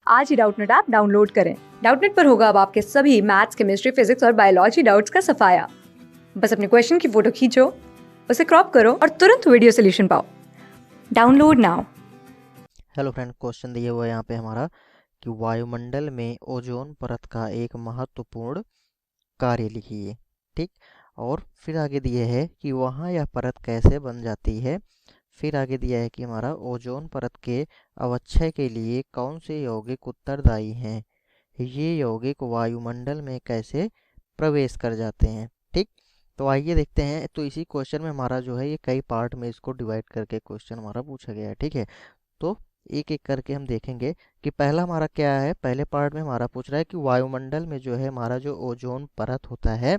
आज ही Doubtnut app download करें। Doubtnut पर होगा अब आपके सभी मैथ्स, केमिस्ट्री, फिजिक्स और बायोलॉजी डाउट्स का सफाया। बस अपने क्वेश्चन की फोटो खींचो, उसे क्रॉप करो और तुरंत वीडियो सोल्यूशन पाओ। Download now. Hello friend, question दिया हुआ है यहाँ पे हमारा कि वायुमंडल में ओजोन परत का एक महत्वपूर्ण कार्य लिखिए। ठीक। और फिर आगे दिए है कि वहाँ यह परत कैसे बन जाती है। फिर आगे दिया है कि हमारा ओजोन परत के अवक्षय के लिए कौन से यौगिक उत्तरदायी हैं। ये यौगिक वायुमंडल में कैसे प्रवेश कर जाते हैं। ठीक। तो आइए देखते हैं। तो इसी क्वेश्चन में हमारा जो है ये कई पार्ट में इसको डिवाइड करके क्वेश्चन हमारा पूछा गया है। ठीक है। तो एक एक करके हम देखेंगे कि पहला हमारा क्या है। पहले पार्ट में हमारा पूछ रहा है कि वायुमंडल में जो है हमारा जो ओजोन परत होता है,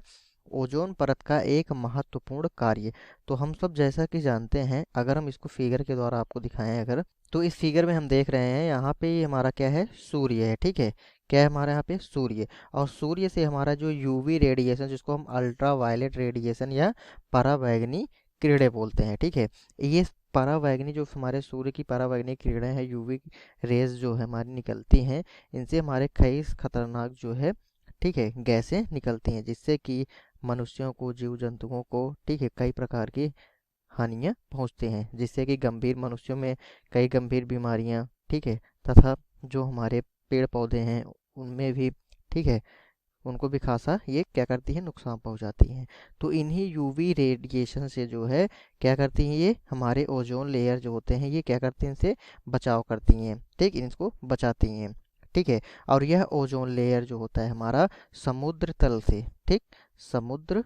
ओजोन परत का एक महत्वपूर्ण कार्य। तो हम सब जैसा कि जानते हैं, अगर हम इसको फिगर के द्वारा आपको दिखाएं अगर, तो इस फिगर में हम देख रहे हैं यहाँ पे ये हमारा क्या है, सूर्य है। ठीक है। क्या है हमारे यहाँ पे, सूर्य। और सूर्य से हमारा जो यूवी रेडिएशन, जिसको हम अल्ट्रा वायलेट रेडिएशन या पराबैंगनी किरणें बोलते हैं। ठीक है। ये पराबैंगनी जो हमारे सूर्य की पराबैंगनी किरणें हैं, यूवी रेज जो है हमारी निकलती हैं, इनसे हमारे कई खतरनाक जो है, ठीक है, गैसें निकलती हैं, जिससे कि मनुष्यों को, जीव जंतुओं को, ठीक है, कई प्रकार की हानियां पहुंचती हैं, जिससे कि गंभीर मनुष्यों में कई गंभीर बीमारियां, ठीक है, तथा जो हमारे पेड़ पौधे हैं उनमें भी, ठीक है, उनको भी खासा ये क्या करती है, नुकसान पहुंचाती हैं। तो इन्हीं यूवी रेडिएशन से जो है क्या करती हैं, ये हमारे ओजोन लेयर जो होते हैं ये क्या करती हैं, इनसे बचाव करती हैं। ठीक, इनको बचाती हैं। ठीक है। और यह ओजोन लेयर जो होता है हमारा समुद्र तल से, ठीक, समुद्र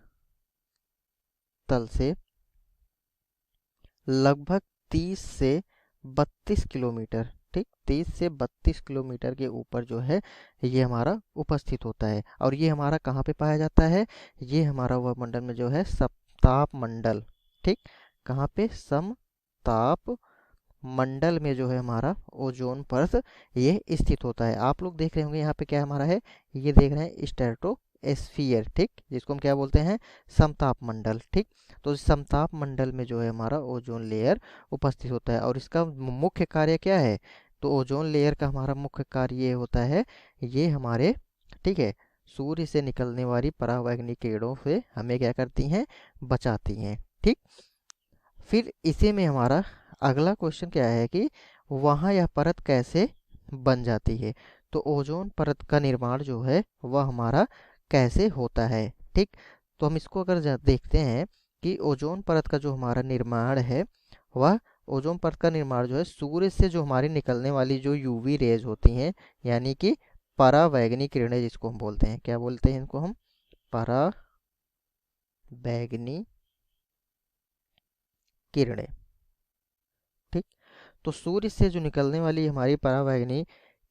तल से लगभग 30 से 32 किलोमीटर, ठीक, 30 से 32 किलोमीटर के ऊपर जो है ये हमारा उपस्थित होता है। और ये हमारा कहाँ पे पाया जाता है, ये हमारा वायुमंडल में जो है समताप मंडल, ठीक, कहाँ पे, समताप मंडल में जो है हमारा ओजोन परत ये स्थित होता है। आप लोग देख रहे होंगे यहाँ पे क्या हमारा है, ये देख रहे हैं स्ट्रेटोस्फियर, ठीक, जिसको हम क्या बोलते हैं, समताप मंडल। ठीक। तो इस समताप मंडल में जो है हमारा ओजोन लेयर उपस्थित होता है। और इसका मुख्य कार्य क्या है, तो ओजोन लेयर का हमारा मुख्य कार्य ये होता है, ये हमारे, ठीक है, सूर्य से निकलने वाली पराबैंगनी किरणों से हमें क्या करती हैं, बचाती हैं। ठीक। फिर इसी में हमारा अगला क्वेश्चन क्या है कि वहाँ यह परत कैसे बन जाती है। तो ओजोन परत का निर्माण जो है वह हमारा कैसे होता है। ठीक। तो हम इसको अगर देखते हैं कि ओजोन परत का जो हमारा निर्माण है, वह ओजोन परत का निर्माण जो है सूर्य से जो हमारी निकलने वाली जो यूवी रेज होती हैं, यानी कि पराबैंगनी किरणें, जिसको हम बोलते हैं, क्या बोलते हैं इनको हम, पराबैंगनी किरणें। ठीक। तो सूर्य से जो निकलने वाली हमारी पराबैंगनी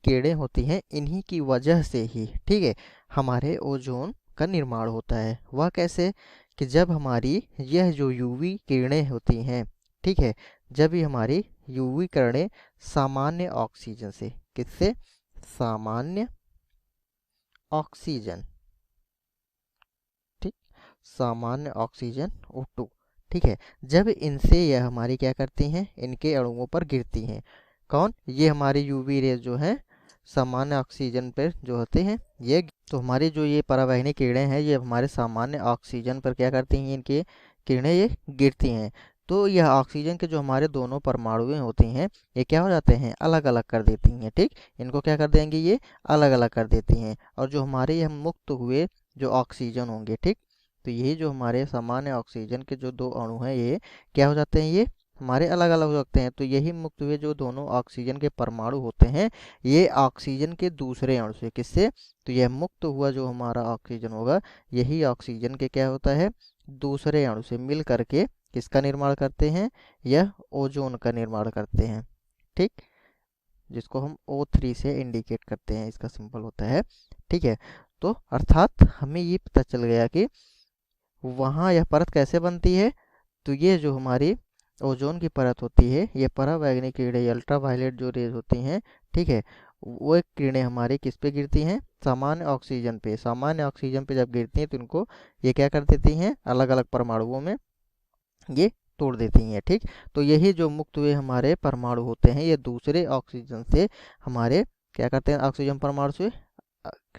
किरणें होती हैं, इन्हीं की वजह से ही, ठीक है, हमारे ओजोन का निर्माण होता है। वह कैसे, कि जब हमारी यह जो यूवी किरणें होती हैं, ठीक है, जब ये हमारी यूवी किरणें सामान्य ऑक्सीजन से, किससे, सामान्य ऑक्सीजन, ठीक, सामान्य ऑक्सीजन O2, ठीक है, जब इनसे यह हमारी क्या करती हैं, इनके अणुओं पर गिरती हैं। कौन, ये हमारी यूवी रेज जो है सामान्य ऑक्सीजन पर जो होते हैं ये, तो हमारी जो ये पराबैंगनी किरणें हैं ये हमारे सामान्य ऑक्सीजन पर क्या करती हैं, इनकी किरणें ये गिरती हैं। तो यह ऑक्सीजन के जो हमारे दोनों परमाणुएं होती हैं ये क्या हो जाते हैं, अलग अलग कर देती हैं। ठीक, इनको क्या कर देंगी, ये अलग अलग कर देती हैं। और जो हमारे यह मुक्त हुए जो ऑक्सीजन होंगे, ठीक, तो यही जो हमारे सामान्य ऑक्सीजन के जो दो अणु हैं ये क्या हो जाते हैं, ये हमारे अलग अलग हो सकते हैं। तो यही मुक्त हुए जो दोनों ऑक्सीजन के परमाणु होते हैं, ये ऑक्सीजन के दूसरे अणु से, किससे, तो यह मुक्त हुआ जो हमारा ऑक्सीजन होगा, यही ऑक्सीजन के क्या होता है, दूसरे अणु से मिल करके किसका निर्माण करते हैं, यह ओजोन का निर्माण करते हैं। ठीक, जिसको हम O3 से इंडिकेट करते हैं, इसका सिंबल होता है। ठीक है। तो अर्थात हमें ये पता चल गया कि वहाँ यह परत कैसे बनती है। तो ये जो हमारी ओजोन की परत होती है, ये पराबैंगनी किरणें, अल्ट्रावायलेट जो रेज होती हैं, ठीक है, वो एक किरणें हमारी किस पे गिरती हैं, सामान्य ऑक्सीजन पे। सामान्य ऑक्सीजन पे जब गिरती हैं तो इनको ये क्या कर देती हैं, अलग अलग परमाणुओं में ये तोड़ देती हैं। ठीक। तो यही जो मुक्त हुए हमारे परमाणु होते हैं ये दूसरे ऑक्सीजन से हमारे क्या करते हैं, ऑक्सीजन परमाणु से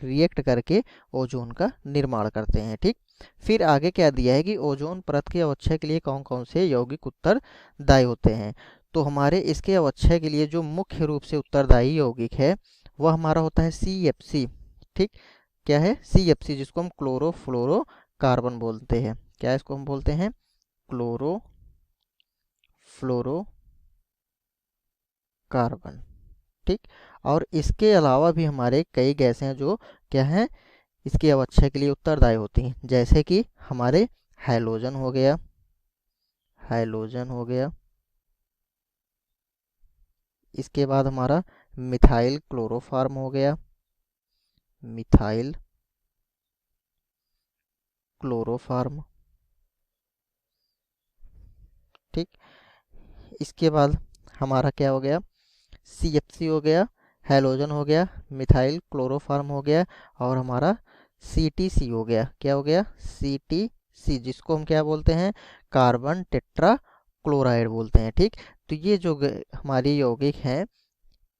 रिएक्ट करके ओजोन का निर्माण करते हैं। ठीक, फिर आगे क्या दिया है कि ओजोन परत के अवक्षय के लिए कौन कौन से यौगिक उत्तरदायी होते हैं। तो हमारे इसके अवक्षय के लिए जो मुख्य रूप से उत्तरदायी यौगिक है वह हमारा होता है CFC। ठीक, क्या है CFC, जिसको हम क्लोरोफ्लोरोकार्बन बोलते हैं। क्या इसको हम बोलते हैं, क्लोरोफ्लोरोकार्बन। ठीक, और इसके अलावा भी हमारे कई गैसें हैं जो क्या हैं, इसके अवक्षय के लिए उत्तरदायी होती हैं, जैसे कि हमारे हैलोजन हो गया, इसके बाद हमारा मिथाइल क्लोरोफॉर्म हो गया, मिथाइल क्लोरोफॉर्म। ठीक, इसके बाद हमारा क्या हो गया, CFC हो गया, हैलोजन हो गया, मिथाइल क्लोरोफॉर्म हो गया, और हमारा CTC हो गया। क्या हो गया, CTC, जिसको हम क्या बोलते हैं, कार्बन टेट्रा क्लोराइड बोलते हैं। ठीक, तो ये जो हमारी यौगिक हैं,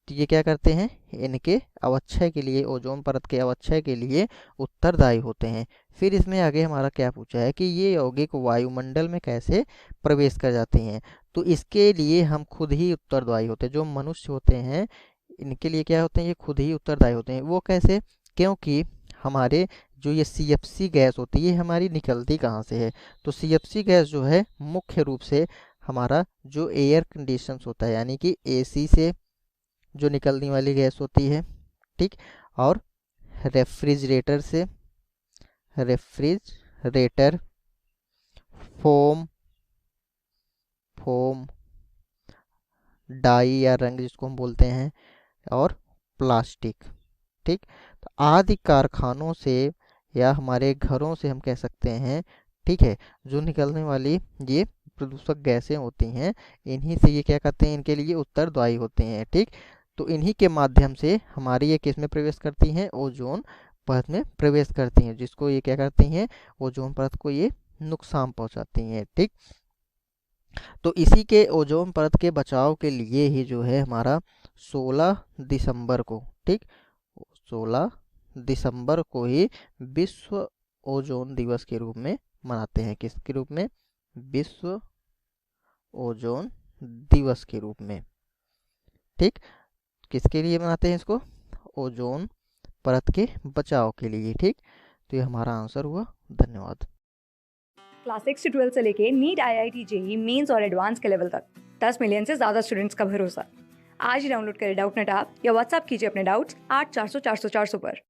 तो ये क्या करते हैं, इनके अवक्षय के लिए, ओजोन परत के अवक्षय के लिए उत्तरदायी होते हैं। फिर इसमें आगे हमारा क्या पूछा है कि ये यौगिक वायुमंडल में कैसे प्रवेश कर जाते हैं। तो इसके लिए हम खुद ही उत्तरदायी होते हैं, जो मनुष्य होते हैं इनके लिए क्या होते हैं, ये खुद ही उत्तरदायी होते हैं। वो कैसे, क्योंकि हमारे जो ये CFC गैस होती है, ये हमारी निकलती कहाँ से है। तो CFC गैस जो है मुख्य रूप से हमारा जो एयर कंडीशंस होता है, यानी कि AC से जो निकलने वाली गैस होती है। ठीक, और रेफ्रिजरेटर से, रेफ्रिजरेटर, फोम डाई या रंग जिसको हम बोलते हैं, और प्लास्टिक। ठीक, तो आदि कारखानों से या हमारे घरों से हम कह सकते हैं, ठीक है, जो निकलने वाली ये प्रदूषक गैसें होती हैं, इन्हीं से ये क्या करते हैं, इनके लिए उत्तरदायी होते हैं। ठीक, तो इन्हीं के माध्यम से हमारी ये किस में प्रवेश करती हैं, ओजोन परत में प्रवेश करती हैं, जिसको ये क्या करती हैं, ओजोन परत को ये नुकसान पहुंचाती हैं। ठीक, तो इसी के ओजोन परत के बचाव के लिए ही जो है हमारा 16 दिसंबर को, ठीक, 16 दिसंबर को ही विश्व ओजोन दिवस के रूप में मनाते हैं। किसके रूप में, विश्व ओजोन दिवस के रूप में। ठीक, किसके लिए मनाते हैं इसको, ओजोन परत के बचाव के लिए। ठीक, तो ये हमारा आंसर हुआ। धन्यवाद। क्लास 6 से 12 से लेके नीट, IIT, JEE मेंस और एडवांस के लेवल तक 10 मिलियन से ज़्यादा स्टूडेंट्स का भरोसा। आज ही डाउनलोड करें डाउटनेट ऐप या व्हाट्सएप कीजिए अपने डाउट्स 8400 400 400 पर।